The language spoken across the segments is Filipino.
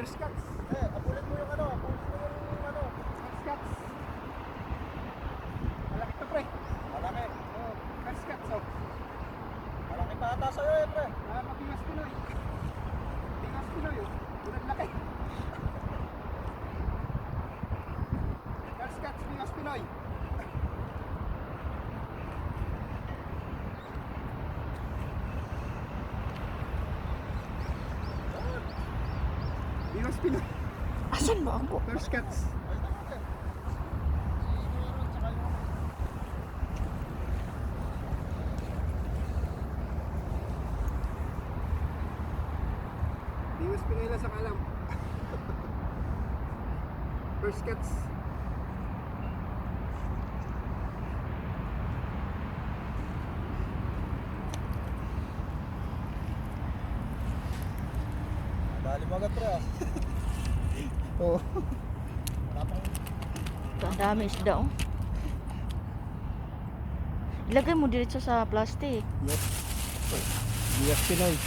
First cuts. Apulit mo yung ano. First cuts. Malaki to, pre. Malaki. Oh, first cuts, oh. Malaki pa ata sa'yo eh, pre. Pingas Pinoy. Pingas Pinoy, oh. Unang laki. First cuts, Pingas Pinoy. Pingas Pinoy. Asan ba ako? First cuts. Ay, naman eh. Si Meron, tsaka yung... Pingas Pinoy lang sa kalam. First cuts. Dali mo agad, pre ah. Oh. Wala pang... Ang dami isda, oh. Ilagay mo diretso sa plastic. Yes. Pingas Pinoy.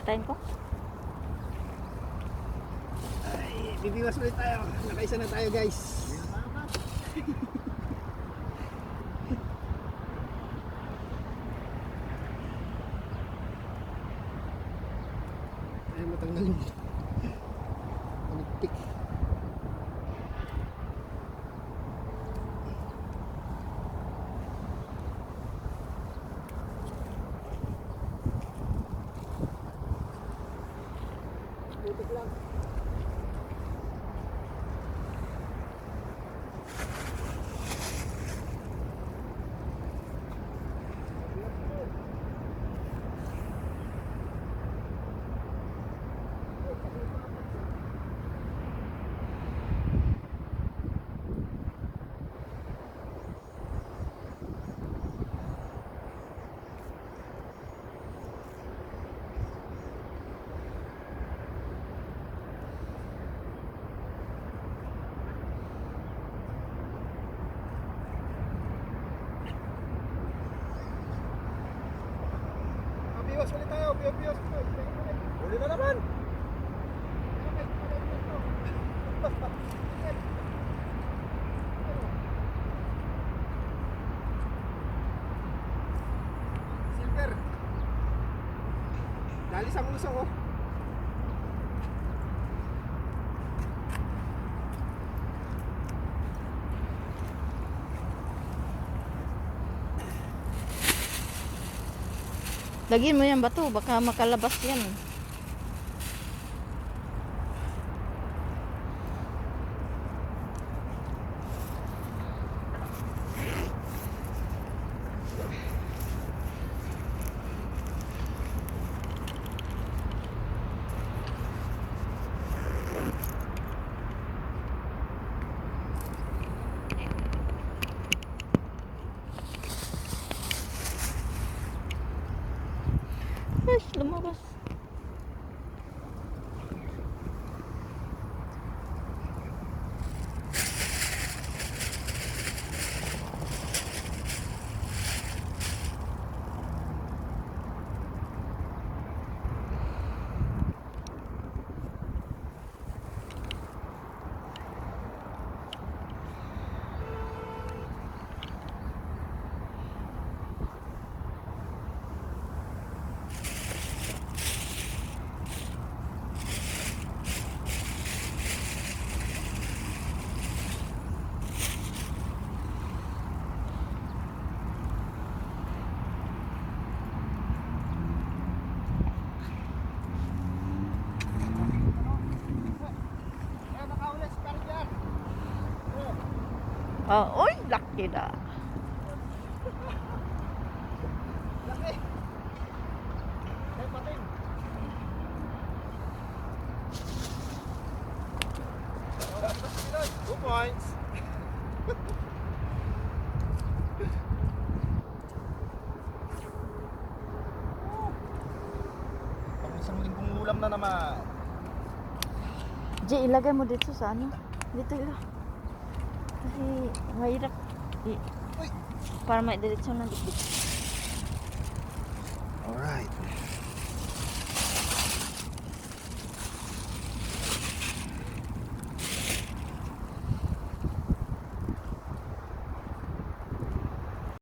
Patayin ko. Ay, bibiwas ulit tayo. Nakaisa na tayo, guys. Ay, matanggalin mo. Paniktik. Putik lang. Biwas ulit tayo, biwas ulit. Huli na naman. Silver. Dali sa musong, oh. Lagyan mo yan bato, baka makalabas yan. Ay, lumabas. Oy, laki na. Laki. Ay, patin. 2 points. Isang linggong ulam na naman. Jay, ilagay mo dito sa ano? Dito ila. Kasi mahirap. I- Uy! para may diretsyon ng dikdik. Alright.